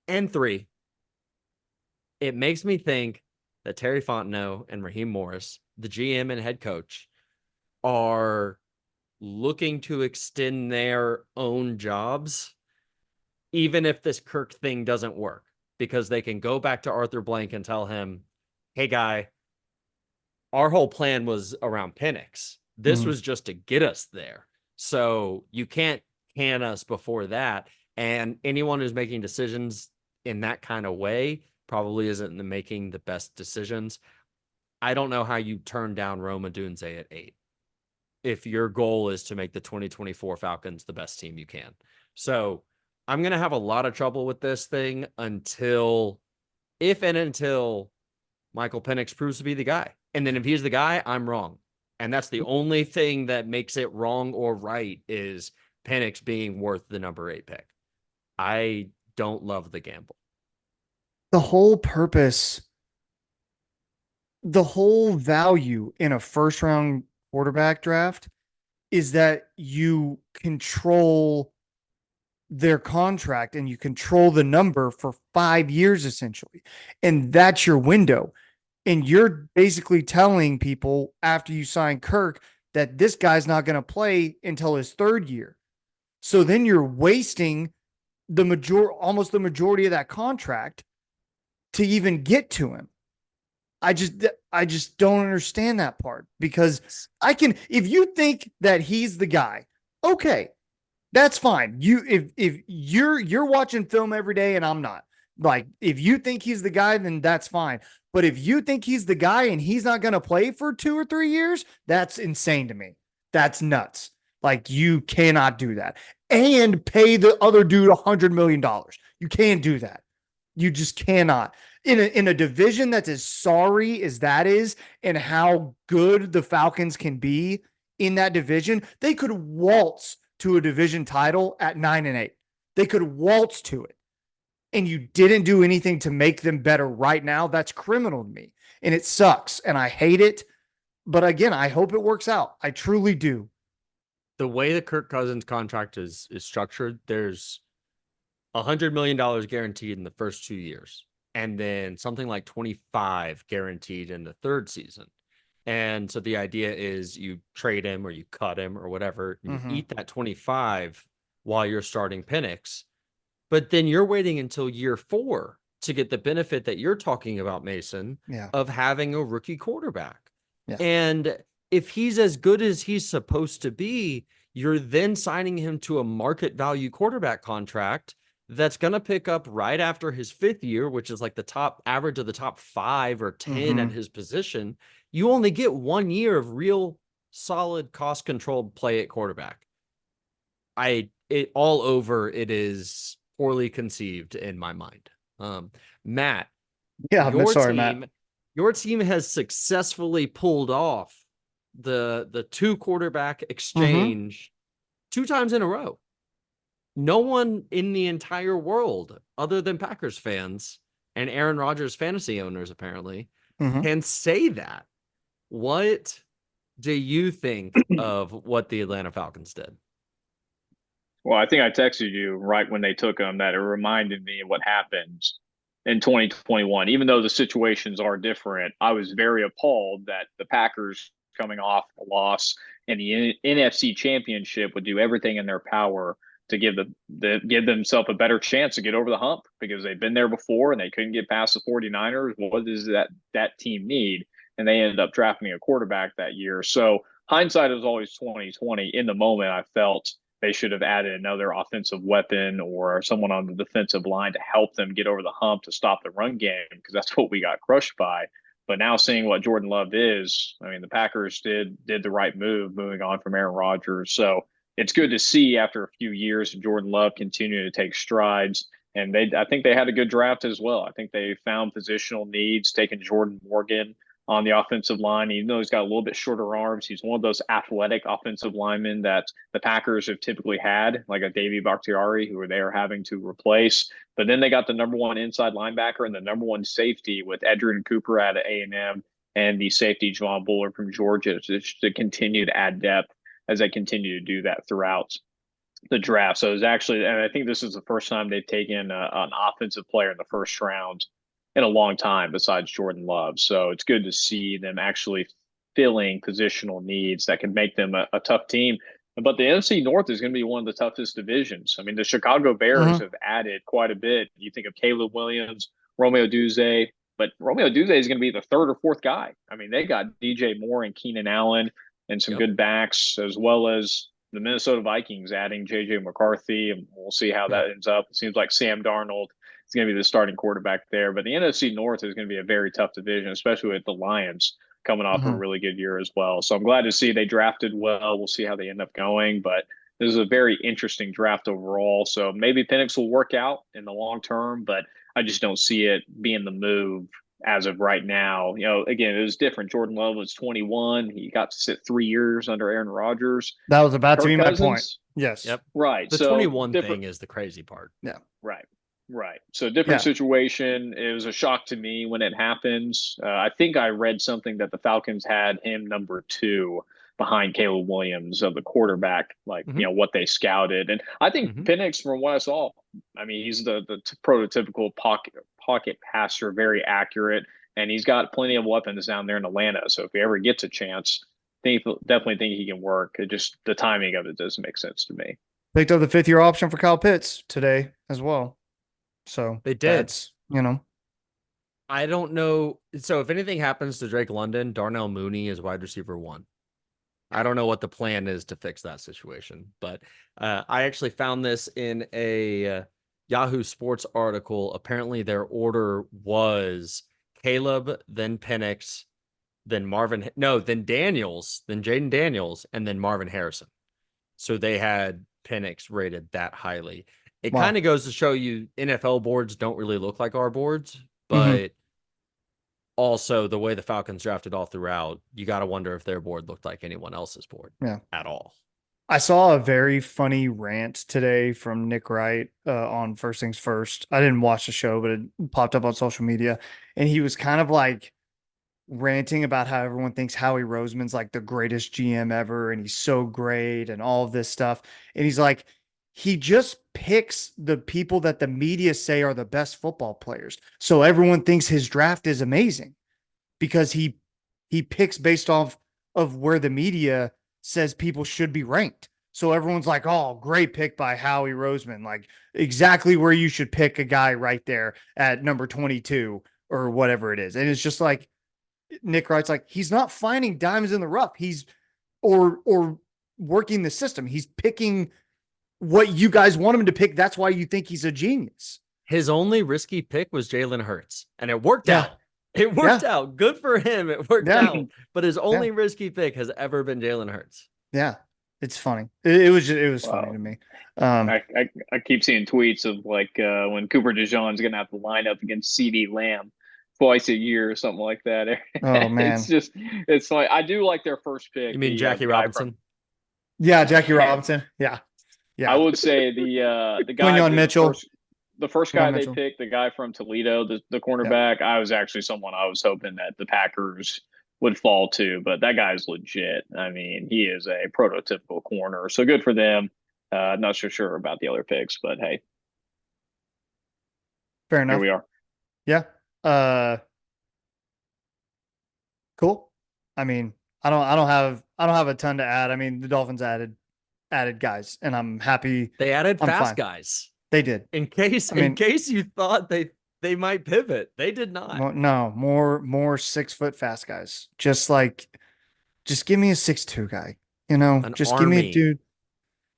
[SPEAKER 3] And 3, it makes me think that Terry Fontenot and Raheem Morris, the GM and head coach, are looking to extend their own jobs, even if this Kirk thing doesn't work, because they can go back to Arthur Blank and tell him, hey, guy, our whole plan was around Penix. This was just to get us there. So you can't can us before that. And anyone who's making decisions in that kind of way probably isn't making the best decisions. I don't know how you turn down Rome Odunze at 8 if your goal is to make the 2024 Falcons the best team you can. So I'm going to have a lot of trouble with this thing until Michael Penix proves to be the guy. And then if he's the guy, I'm wrong. And that's the only thing that makes it wrong or right is Penix being worth the number 8 pick. I don't love the gamble.
[SPEAKER 2] The whole purpose, the whole value in a first round quarterback draft is that you control their contract and you control the number for 5 years, essentially. And that's your window. And you're basically telling people after you sign Kirk that this guy's not going to play until his third year. So then you're wasting almost the majority of that contract to even get to him. I just don't understand that part, because if you think that he's the guy, okay, that's fine. If you're watching film every day and I'm not, like, if you think he's the guy, then that's fine. But if you think he's the guy and he's not going to play for 2 or 3 years, that's insane to me. That's nuts. Like, you cannot do that and pay the other dude $100 million. You can't do that. You just cannot. In a division that's as sorry as that is, and how good the Falcons can be in that division, they could waltz to a division title at 9-8. They could waltz to it. And you didn't do anything to make them better right now. That's criminal to me. And it sucks. And I hate it. But again, I hope it works out. I truly do.
[SPEAKER 3] The way the Kirk Cousins contract is structured, there's $100 million guaranteed in the first 2 years, and then something like 25 guaranteed in the third season. And so the idea is you trade him or you cut him or whatever, and you eat that 25 while you're starting Penix. But then you're waiting until year 4 to get the benefit that you're talking about, Mason, of having a rookie quarterback.
[SPEAKER 2] Yeah.
[SPEAKER 3] And if he's as good as he's supposed to be, you're then signing him to a market value quarterback contract that's going to pick up right after his 5th year, which is like the top average of the top 5 or 10 at his position. You only get 1 year of real solid cost controlled play at quarterback. It is poorly conceived in my mind. Matt,
[SPEAKER 2] Matt.
[SPEAKER 3] Your team has successfully pulled off the 2 quarterback exchange 2 times in a row. No one in the entire world, other than Packers fans and Aaron Rodgers fantasy owners, apparently, can say that. What do you think of what the Atlanta Falcons did?
[SPEAKER 4] Well, I think I texted you right when they took him that it reminded me of what happened in 2021. Even though the situations are different, I was very appalled that the Packers, coming off a loss in the NFC Championship, would do everything in their power to give themselves a better chance to get over the hump, because they've been there before and they couldn't get past the 49ers. What does that team need? And they ended up drafting a quarterback that year. So hindsight is always 2020. In the moment, I felt they should have added another offensive weapon or someone on the defensive line to help them get over the hump to stop the run game, because that's what we got crushed by. But now seeing what Jordan Love is, I mean, the Packers did the right move moving on from Aaron Rodgers. So it's good to see after a few years of Jordan Love continuing to take strides. And I think they had a good draft as well. I think they found positional needs, taking Jordan Morgan on the offensive line. Even though he's got a little bit shorter arms, he's one of those athletic offensive linemen that the Packers have typically had, like a Davey Bakhtiari, who they are having to replace. But then they got the number 1 inside linebacker and the number 1 safety with Edgerrin Cooper out of A&M and the safety Javon Bullard from Georgia to continue to add depth as they continue to do that throughout the draft. So it was actually, and I think this is the first time they've taken an offensive player in the first round in a long time besides Jordan Love. So it's good to see them actually filling positional needs that can make them a tough team. But the NFC North is going to be one of the toughest divisions. I mean, the Chicago Bears have added quite a bit. You think of Caleb Williams, Romeo Duzé, but Romeo Duzé is going to be the 3rd or 4th guy. I mean, they got DJ Moore and Keenan Allen and some good backs, as well as the Minnesota Vikings adding JJ McCarthy, and we'll see how that ends up. It seems like Sam Darnold is going to be the starting quarterback there. But the NFC North is going to be a very tough division, especially with the Lions coming off a really good year as well. So I'm glad to see they drafted well. We'll see how they end up going. But this is a very interesting draft overall. So maybe Penix will work out in the long term, but I just don't see it being the move as of right now. You know, again, it was different. Jordan Love was 21. He got to sit 3 years under Aaron Rodgers.
[SPEAKER 2] That was about
[SPEAKER 4] Kirk
[SPEAKER 2] to be
[SPEAKER 4] Cousins,
[SPEAKER 2] my point. Yes.
[SPEAKER 3] Yep.
[SPEAKER 4] Right.
[SPEAKER 3] The 21 thing is the crazy part.
[SPEAKER 2] Yeah.
[SPEAKER 4] Right. So different situation. It was a shock to me when it happens. I think I read something that the Falcons had him number 2 behind Caleb Williams of the quarterback, like, you know, what they scouted. And I think Penix, from what I saw, I mean, he's the prototypical pocket passer, very accurate. and he's got plenty of weapons down there in Atlanta. So if he ever gets a chance, definitely think he can work. It just the timing of it doesn't make sense to me.
[SPEAKER 2] Picked up the 5th-year option for Kyle Pitts today as well. So
[SPEAKER 3] They did.
[SPEAKER 2] That's, you know.
[SPEAKER 3] I don't know. So if anything happens to Drake London, Darnell Mooney is wide receiver 1. I don't know what the plan is to fix that situation, but I actually found this in a Yahoo Sports article. Apparently their order was Caleb, then Penix, then Daniels, then Jaden Daniels, and then Marvin Harrison. So they had Penix rated that highly. It
[SPEAKER 2] Wow.
[SPEAKER 3] kind of goes to show you NFL boards don't really look like our boards, but also the way the Falcons drafted all throughout, you got to wonder if their board looked like anyone else's board at all.
[SPEAKER 2] I saw a very funny rant today from Nick Wright on First Things First. I didn't watch the show, but it popped up on social media. And he was kind of like ranting about how everyone thinks Howie Roseman's like the greatest GM ever. And he's so great and all of this stuff. And he's like, he just picks the people that the media say are the best football players. So everyone thinks his draft is amazing because he picks based off of where the media says people should be ranked. So everyone's like, oh, great pick by Howie Roseman. Like exactly where you should pick a guy right there at number 22 or whatever it is. And it's just like Nick Wright's like, he's not finding diamonds in the rough. He's or working the system. He's picking what you guys want him to pick. That's why you think he's a genius.
[SPEAKER 3] His only risky pick was Jalen Hurts, and it worked out. It worked out. Good for him. It worked out. But his only risky pick has ever been Jalen Hurts.
[SPEAKER 2] Yeah. It's funny. It was funny to me.
[SPEAKER 4] I keep seeing tweets of like when Cooper DeJean's going to have to line up against CeeDee Lamb twice a year or something like that.
[SPEAKER 2] Oh man.
[SPEAKER 4] It's like, I do like their first pick.
[SPEAKER 3] You mean Jackie Robinson?
[SPEAKER 2] Yeah. Jackie Robinson. Yeah. Yeah.
[SPEAKER 4] I would say the guy,
[SPEAKER 2] Quinyon Mitchell.
[SPEAKER 4] The first guy they picked, the guy from Toledo, the cornerback, I was actually someone I was hoping that the Packers would fall to, but that guy's legit. I mean, he is a prototypical corner, so good for them. Not so sure about the other picks, but hey,
[SPEAKER 2] fair enough.
[SPEAKER 4] Here we are.
[SPEAKER 2] Yeah. Cool. I mean, I don't have a ton to add. I mean, the Dolphins added guys, and I'm happy.
[SPEAKER 3] They added fast guys.
[SPEAKER 2] They did.
[SPEAKER 3] In case you thought they might pivot, they did not.
[SPEAKER 2] No, more 6 foot fast guys. Just give me a 6'2" guy. You know, just give me a dude.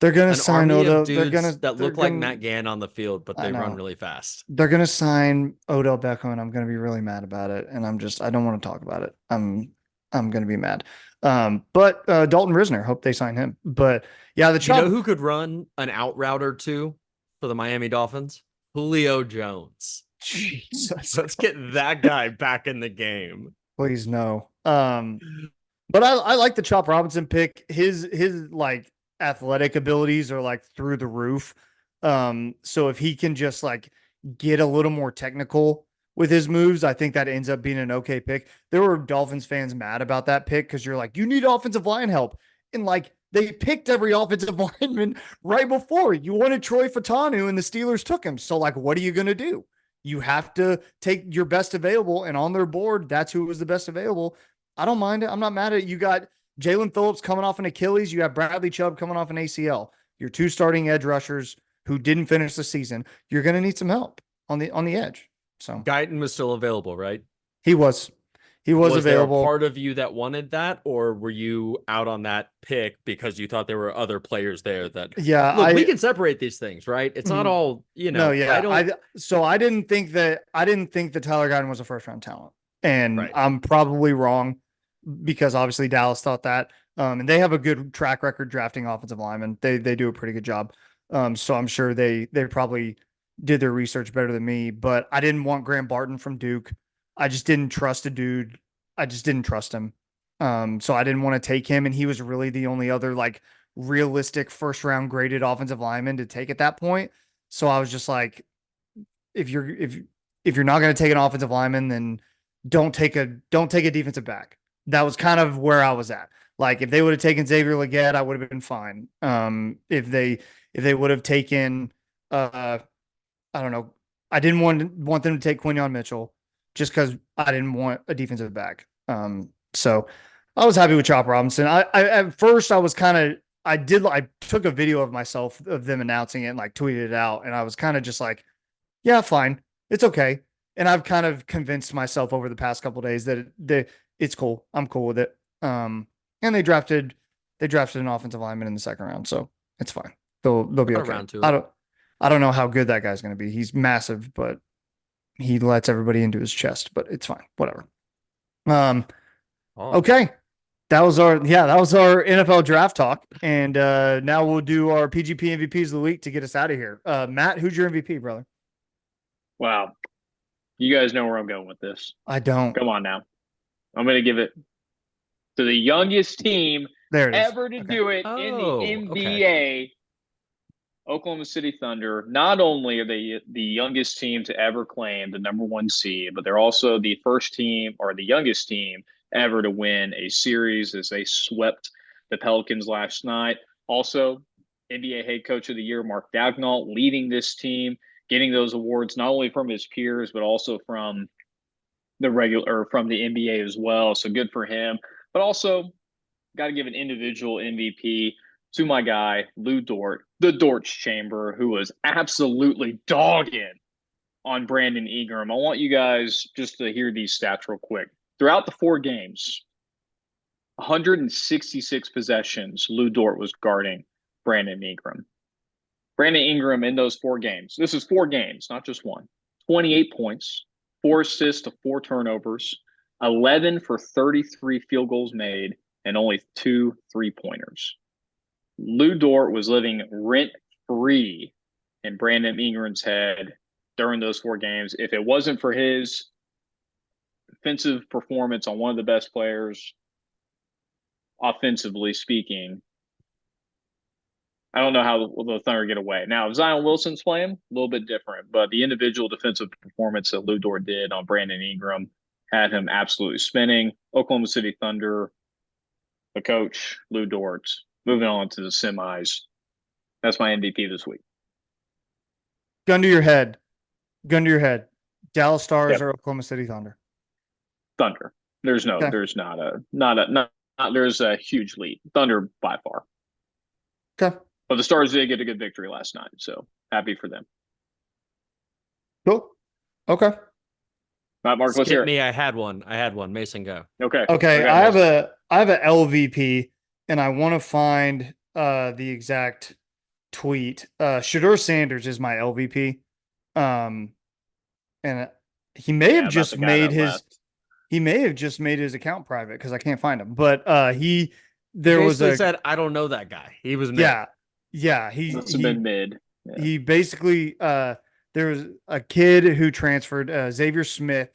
[SPEAKER 2] They're gonna sign Odell. They're gonna
[SPEAKER 3] look like Matt Gann on the field, but they run really fast.
[SPEAKER 2] They're gonna sign Odell Beckham, and I'm gonna be really mad about it. And I don't want to talk about it. I'm gonna be mad. But Dalton Risner, hope they sign him. But yeah,
[SPEAKER 3] you know who could run an out route or two for the Miami Dolphins? Julio Jones.
[SPEAKER 2] Jesus.
[SPEAKER 3] Let's get that guy back in the game.
[SPEAKER 2] Please no. But I like the Chop Robinson pick. His like athletic abilities are like through the roof. So if he can just like get a little more technical with his moves, I think that ends up being an okay pick. There were Dolphins fans mad about that pick because you're like, you need offensive line help. And like they picked every offensive lineman right before. You wanted Troy Fatanu and the Steelers took him. So like, what are you going to do? You have to take your best available, and on their board, that's who was the best available. I don't mind it. I'm not mad at it. You got Jalen Phillips coming off an Achilles. You have Bradley Chubb coming off an ACL. Your 2 starting edge rushers who didn't finish the season. You're going to need some help on the edge. So
[SPEAKER 3] Guyton was still available, right?
[SPEAKER 2] He was available.
[SPEAKER 3] There a part of you that wanted that, or were you out on that pick because you thought there were other players there that?
[SPEAKER 2] Yeah,
[SPEAKER 3] look, we can separate these things, right? It's not all, you know.
[SPEAKER 2] No, yeah. I didn't think that Tyler Guyton was a first round talent, and I'm probably wrong because obviously Dallas thought that, and they have a good track record drafting offensive linemen. They do a pretty good job. So I'm sure they probably did their research better than me. But I didn't want Graham Barton from Duke. I just didn't trust a dude. I just didn't trust him. So I didn't want to take him. And he was really the only other like realistic first round graded offensive lineman to take at that point. So I was just like, if you're not going to take an offensive lineman, then don't take a defensive back. That was kind of where I was at. Like if they would have taken Xavier Legette, I would have been fine. If they would have taken, I don't know. I didn't want them to take Quinyon Mitchell. just because I didn't want a defensive back. So I was happy with Chop Robinson. I at first I was kind of I took a video of myself of them announcing it and like tweeted it out, and I was kind of just like, yeah, fine, it's okay. And I've kind of convinced myself over the past couple of days that it's cool. I'm cool with it. And they drafted an offensive lineman in the second round, so it's fine. They'll be okay.
[SPEAKER 3] Around to
[SPEAKER 2] I
[SPEAKER 3] it.
[SPEAKER 2] don't know how good that guy's going to be. He's massive, but he lets everybody into his chest. But it's fine. Whatever.
[SPEAKER 3] Oh.
[SPEAKER 2] Okay. That was our NFL draft talk, and now we'll do our PGP MVPs of the week to get us out of here. Matt, who's your MVP, brother?
[SPEAKER 4] Wow. You guys know where I'm going with this.
[SPEAKER 2] I don't.
[SPEAKER 4] Come on now. I'm going to give it to the youngest team
[SPEAKER 2] There it is.
[SPEAKER 4] ever to do it in the
[SPEAKER 3] Oh,
[SPEAKER 4] NBA.
[SPEAKER 3] okay.
[SPEAKER 4] Oklahoma City Thunder. Not only are they the youngest team to ever claim the number 1 seed, but they're also the first team or the youngest team ever to win a series as they swept the Pelicans last night. Also, NBA Head Coach of the Year Mark Daigneault leading this team, getting those awards not only from his peers but also from the NBA as well. So good for him. But also, got to give an individual MVP to my guy, Lou Dort, the Dortch Chamber, who was absolutely dogged on Brandon Ingram. I want you guys just to hear these stats real quick. Throughout the 4 games, 166 possessions, Lou Dort was guarding Brandon Ingram. Brandon Ingram in those 4 games, this is 4 games, not just one, 28 points, 4 assists to 4 turnovers, 11 for 33 field goals made, and only 2 3-pointers. Lou Dort was living rent-free in Brandon Ingram's head during those 4 games. If it wasn't for his defensive performance on one of the best players, offensively speaking, I don't know how the Thunder get away. Now, if Zion Wilson's playing, a little bit different, but the individual defensive performance that Lou Dort did on Brandon Ingram had him absolutely spinning. Oklahoma City Thunder, the coach, Lou Dort, moving on to the semis. That's my MVP this week.
[SPEAKER 2] Gun to your head. Dallas Stars
[SPEAKER 4] Yep.
[SPEAKER 2] or Oklahoma City Thunder?
[SPEAKER 4] Thunder. There's a huge lead. Thunder by far.
[SPEAKER 2] Okay.
[SPEAKER 4] But the Stars did get a good victory last night, so happy for them.
[SPEAKER 2] Cool. Okay.
[SPEAKER 4] All right, Mark, let's hear
[SPEAKER 3] Skip
[SPEAKER 4] it.
[SPEAKER 3] me. I had one. Mason, go.
[SPEAKER 4] Okay.
[SPEAKER 2] I have a LVP, and I want to find the exact tweet. Shedeur Sanders is my LVP. And he may have just made his account private because I can't find him. But there was
[SPEAKER 3] said, I don't know that guy. He was mid.
[SPEAKER 2] Yeah.
[SPEAKER 4] Must have been mid. Yeah.
[SPEAKER 2] He basically there was a kid who transferred, Xavier Smith.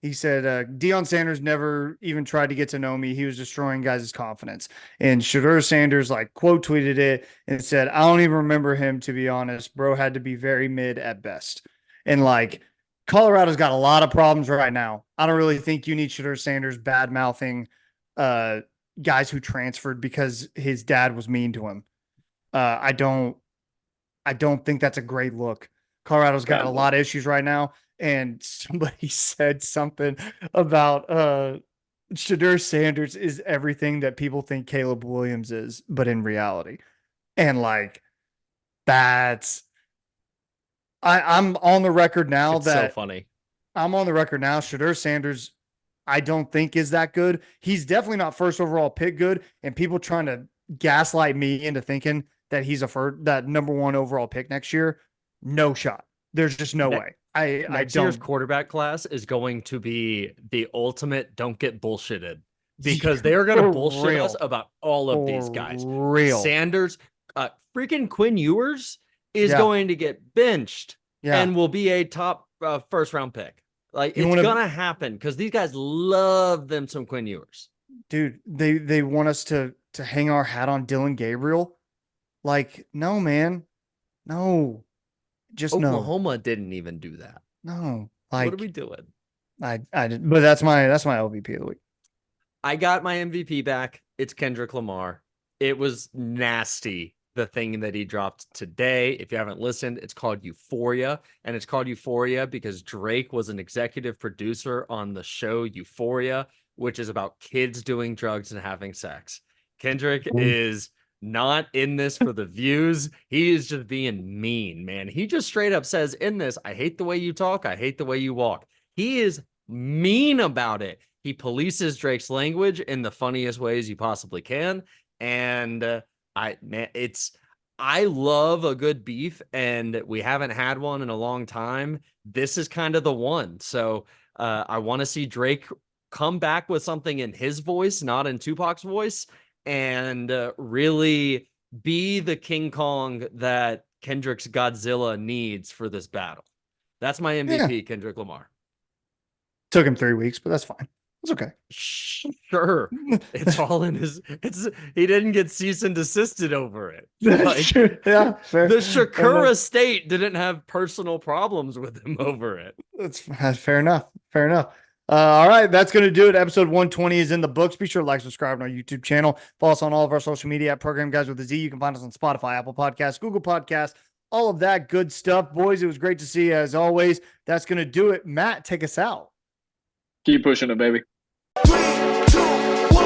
[SPEAKER 2] He said, Deion Sanders never even tried to get to know me. He was destroying guys' confidence. And Shedeur Sanders like quote tweeted it and said, I don't even remember him, to be honest. Bro had to be very mid at best. And like Colorado's got a lot of problems right now. I don't really think you need Shedeur Sanders bad mouthing guys who transferred because his dad was mean to him. I don't think that's a great look. Colorado's got a lot of issues right now. And somebody said something about Shedeur Sanders is everything that people think Caleb Williams is, but in reality. And like I'm on the record now
[SPEAKER 3] It's
[SPEAKER 2] that
[SPEAKER 3] so funny.
[SPEAKER 2] I'm on the record now. Shedeur Sanders, I don't think is that good. He's definitely not first overall pick good. And people trying to gaslight me into thinking that he's that number 1 overall pick next year. No shot. There's just no way.
[SPEAKER 3] Next year's quarterback class is going to be the ultimate don't get bullshitted because they are going to bullshit us about all of these guys. Sanders, freaking Quinn Ewers is going to get benched and will be a top first round pick. Like it's going to happen because these guys love them some Quinn Ewers.
[SPEAKER 2] Dude, they want us to hang our hat on Dylan Gabriel. Like, no, man. No. Just
[SPEAKER 3] Oklahoma didn't even do that.
[SPEAKER 2] No. Like,
[SPEAKER 3] what are we doing?
[SPEAKER 2] But that's my LVP of the week.
[SPEAKER 3] I got my MVP back. It's Kendrick Lamar. It was nasty the thing that he dropped today. If you haven't listened, it's called Euphoria. And it's called Euphoria because Drake was an executive producer on the show Euphoria, which is about kids doing drugs and having sex. Kendrick is not in this for the views. He is just being mean, man. He just straight up says in this, I hate the way you talk. I hate the way you walk. He is mean about it. He polices Drake's language in the funniest ways you possibly can. And I love a good beef, and we haven't had one in a long time. This is kind of the one. So I want to see Drake come back with something in his voice, not in Tupac's voice, and really be the King Kong that Kendrick's Godzilla needs for this battle. That's my MVP, Kendrick Lamar.
[SPEAKER 2] Took him 3 weeks, but that's fine. It's okay.
[SPEAKER 3] Sure. It's all in his, he didn't get cease and desisted over it.
[SPEAKER 2] That's true. Yeah, fair.
[SPEAKER 3] The Shakur estate didn't have personal problems with him over it.
[SPEAKER 2] That's fair enough. Fair enough. All right, that's going to do it. Episode 120 is in the books. Be sure to like, subscribe on our YouTube channel. Follow us on all of our social media at Program Guys with a Z. You can find us on Spotify, Apple Podcasts, Google Podcasts, all of that good stuff. Boys, it was great to see you as always. That's going to do it. Matt, take us out.
[SPEAKER 4] Keep pushing it, baby.
[SPEAKER 5] 3, 2, 1.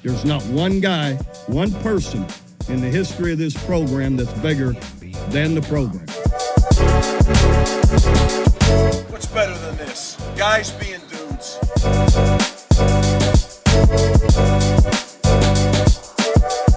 [SPEAKER 1] There's not one guy, one person in the history of this program that's bigger than the program.
[SPEAKER 5] What's better than this? Guys being dudes.